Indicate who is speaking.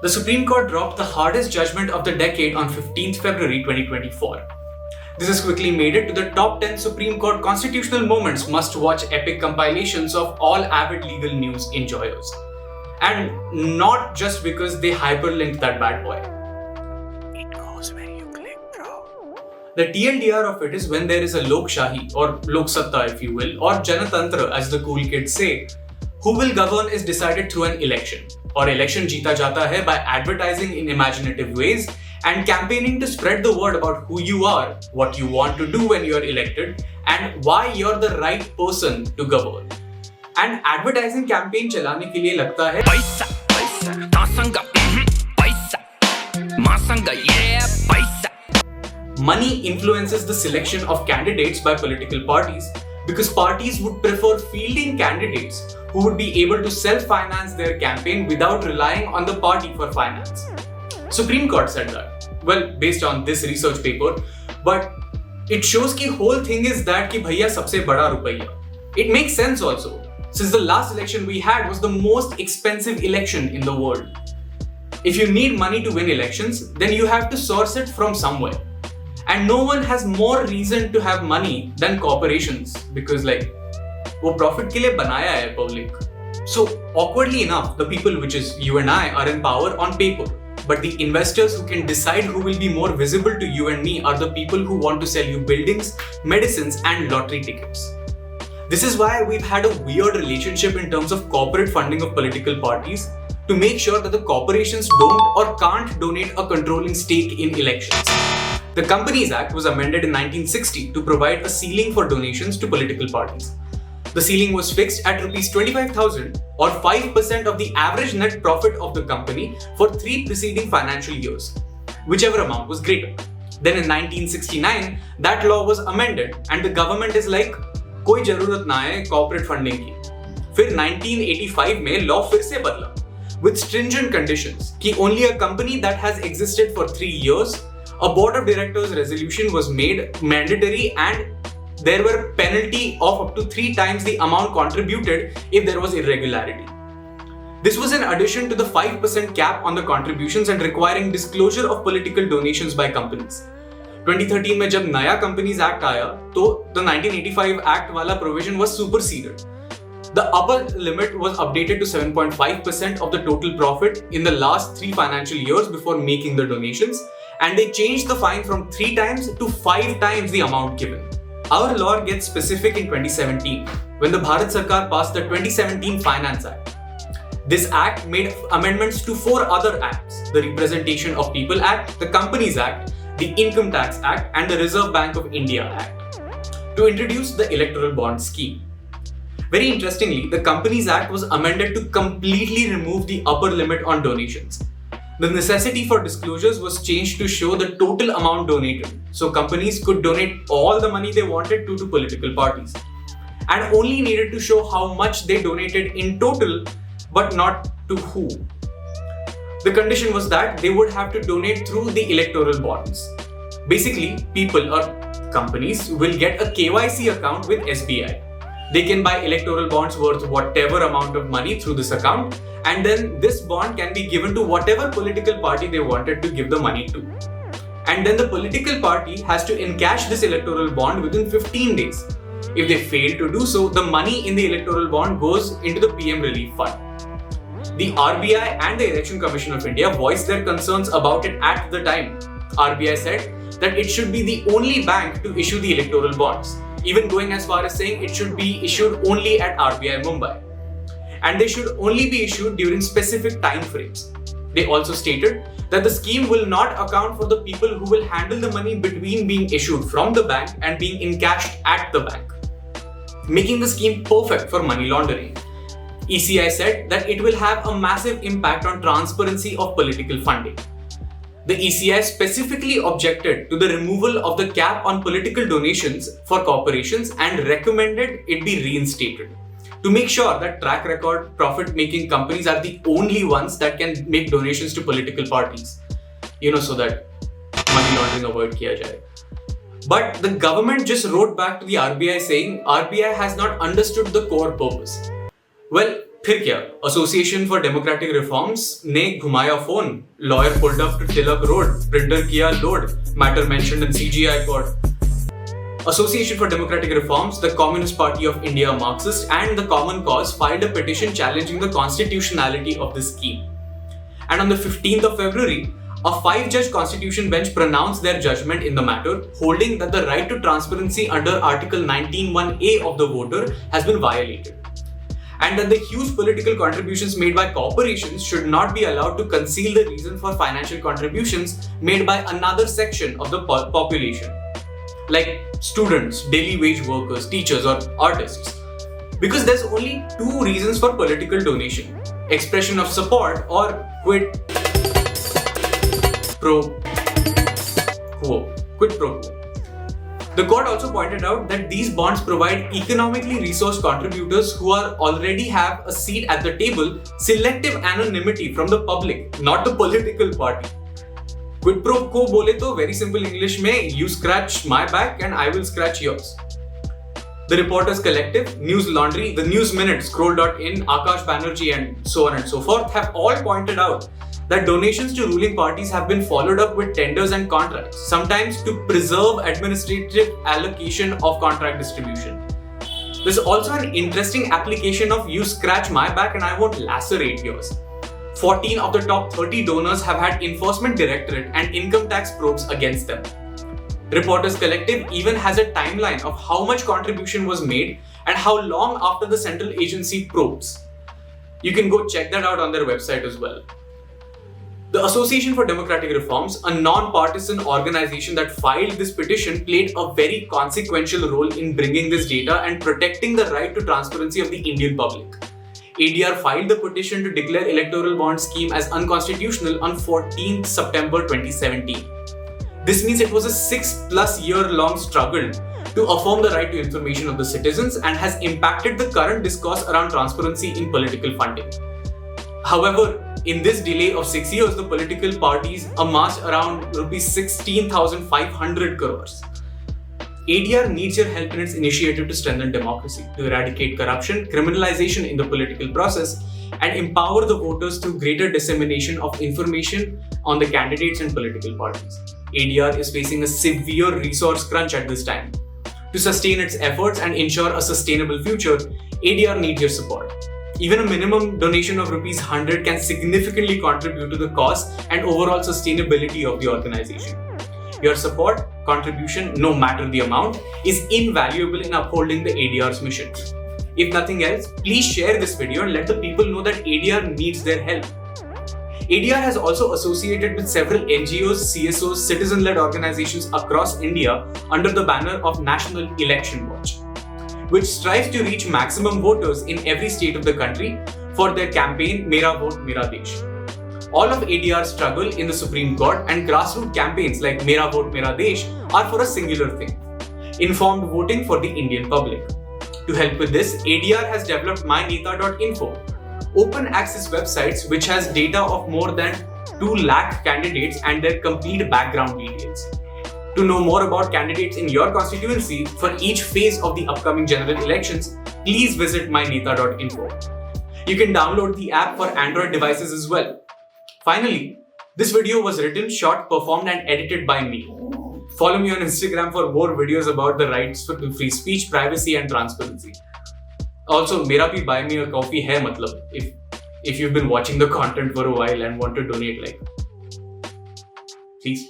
Speaker 1: The Supreme Court dropped the hardest judgment of the decade on 15th February 2024. This has quickly made it to the top 10 Supreme Court constitutional moments must-watch epic compilations of all avid legal news enjoyers. And not just because they hyperlinked that bad boy.
Speaker 2: It goes where you click, bro.
Speaker 1: The TLDR of it is when there is a Lok Shahi, or Lok Satta if you will, or Janatantra as the cool kids say, who will govern is decided through an election. Or election jeeta jata hai by advertising in imaginative ways and campaigning to spread the word about who you are, what you want to do when you are elected, and why you're the right person to govern. And advertising campaign चलाने के लिए लगता है
Speaker 2: पैसा पैसा तासंगा पैसा मासंगा yeah पैसा.
Speaker 1: Money influences the selection of candidates by political parties because parties would prefer fielding candidates who would be able to self-finance their campaign without relying on the party for finance. Supreme Court said that. Well, based on this research paper, but it shows the whole thing is that ki bhaiya sabse bada rupaiya. It makes sense also, since the last election we had was the most expensive election in the world. If you need money to win elections, then you have to source it from somewhere. And no one has more reason to have money than corporations because वो profit के लिए बनाया है public. So awkwardly enough, the people which is you and I are in power on paper. But the investors who can decide who will be more visible to you and me are the people who want to sell you buildings, medicines and lottery tickets. This is why we've had a weird relationship in terms of corporate funding of political parties to make sure that the corporations don't or can't donate a controlling stake in elections. The Companies Act was amended in 1960 to provide a ceiling for donations to political parties. The ceiling was fixed at Rs 25,000 or 5% of the average net profit of the company for 3 preceding financial years, whichever amount was greater. Then in 1969, that law was amended and the government is like, कोई जरूरत ना है corporate funding की. फिर 1985 में law फिर से बदला with stringent conditions कि only a company that has existed for 3 years, a board of directors resolution was made mandatory and there were penalty of up to 3 times the amount contributed if there was irregularity. This was in addition to the 5% cap on the contributions and requiring disclosure of political donations by companies. 2013 में जब नया Companies Act आया, तो the 1985 Act वाला provision was superseded. The upper limit was updated to 7.5% of the total profit in the last 3 financial years before making the donations, and they changed the fine from 3 times to 5 times the amount given. Our law gets specific in 2017 when the Bharat Sarkar passed the 2017 Finance Act. This act made amendments to 4 other acts: the Representation of People Act, the Companies Act, the Income Tax Act, and the Reserve Bank of India Act, to introduce the Electoral Bond Scheme. Very interestingly, the Companies Act was amended to completely remove the upper limit on donations. The necessity for disclosures was changed to show the total amount donated, so companies could donate all the money they wanted to political parties, and only needed to show how much they donated in total, but not to who. The condition was that they would have to donate through the electoral bonds. Basically, people or companies will get a KYC account with SBI. They can buy electoral bonds worth whatever amount of money through this account, and then this bond can be given to whatever political party they wanted to give the money to. And then the political party has to encash this electoral bond within 15 days. If they fail to do so, the money in the electoral bond goes into the PM Relief Fund. The RBI and the Election Commission of India voiced their concerns about it at the time. RBI said that it should be the only bank to issue the electoral bonds, even going as far as saying it should be issued only at RBI Mumbai. And they should only be issued during specific time frames. They also stated that the scheme will not account for the people who will handle the money between being issued from the bank and being encashed at the bank, making the scheme perfect for money laundering. ECI said that it will have a massive impact on transparency of political funding. The ECI specifically objected to the removal of the cap on political donations for corporations and recommended it be reinstated to make sure that track record profit-making companies are the only ones that can make donations to political parties. So that money laundering avoid kiya jaye. But the government just wrote back to the RBI saying RBI has not understood the core purpose. Well, फिर क्या? Association for Democratic Reforms ने घुमाया phone, lawyer pulled up to Tilak Road, printer किया load, matter mentioned in CGI court. Association for Democratic Reforms, the Communist Party of India Marxist and the Common Cause filed a petition challenging the constitutionality of this scheme. And on the 15th of February, a 5-judge constitution bench pronounced their judgment in the matter, holding that the right to transparency under Article 19(1)(a) of the voter has been violated. And that the huge political contributions made by corporations should not be allowed to conceal the reason for financial contributions made by another section of the population, like students, daily wage workers, teachers, or artists. Because there's only two reasons for political donation: expression of support or quid pro quo. The court also pointed out that these bonds provide economically resourced contributors who already have a seat at the table selective anonymity from the public, not the political party. Quid pro quo bole to very simple English mein, you scratch my back and I will scratch yours. The Reporters Collective, News Laundry, The News Minute, Scroll.in, Akash Banerjee and so on and so forth have all pointed out that donations to ruling parties have been followed up with tenders and contracts, sometimes to preserve administrative allocation of contract distribution. There's also an interesting application of you scratch my back and I won't lacerate yours. 14 of the top 30 donors have had enforcement directorate and income tax probes against them. Reporters Collective even has a timeline of how much contribution was made and how long after the central agency probes. You can go check that out on their website as well. The Association for Democratic Reforms, a non-partisan organization that filed this petition, played a very consequential role in bringing this data and protecting the right to transparency of the Indian public. ADR filed the petition to declare Electoral Bond Scheme as unconstitutional on 14th September 2017. This means it was a 6+ year-long struggle to affirm the right to information of the citizens and has impacted the current discourse around transparency in political funding. However, in this delay of 6 years, the political parties amassed around Rs 16,500 crores. ADR needs your help in its initiative to strengthen democracy, to eradicate corruption, criminalisation in the political process, and empower the voters through greater dissemination of information on the candidates and political parties. ADR is facing a severe resource crunch at this time. To sustain its efforts and ensure a sustainable future, ADR needs your support. Even a minimum donation of Rs 100 can significantly contribute to the cause and overall sustainability of the organization. Your support, contribution, no matter the amount, is invaluable in upholding the ADR's mission. If nothing else, please share this video and let the people know that ADR needs their help. ADR has also associated with several NGOs, CSOs, citizen-led organizations across India under the banner of National Election Watch, which strives to reach maximum voters in every state of the country for their campaign Mera Vote Mera Desh. All of ADR's struggle in the Supreme Court and grassroots campaigns like Mera Vote Mera Desh are for a singular thing: informed voting for the Indian public. To help with this, ADR has developed myneta.info, open access websites which has data of more than 2 lakh candidates and their complete background details. To know more about candidates in your constituency for each phase of the upcoming general elections, please visit myneta.info. You can download the app for Android devices as well. Finally, this video was written, shot, performed and edited by me. Follow me on Instagram for more videos about the rights to free speech, privacy and transparency. Also, mera bhi buy me a coffee hai matlab, if you've been watching the content for a while and want to donate, like, please.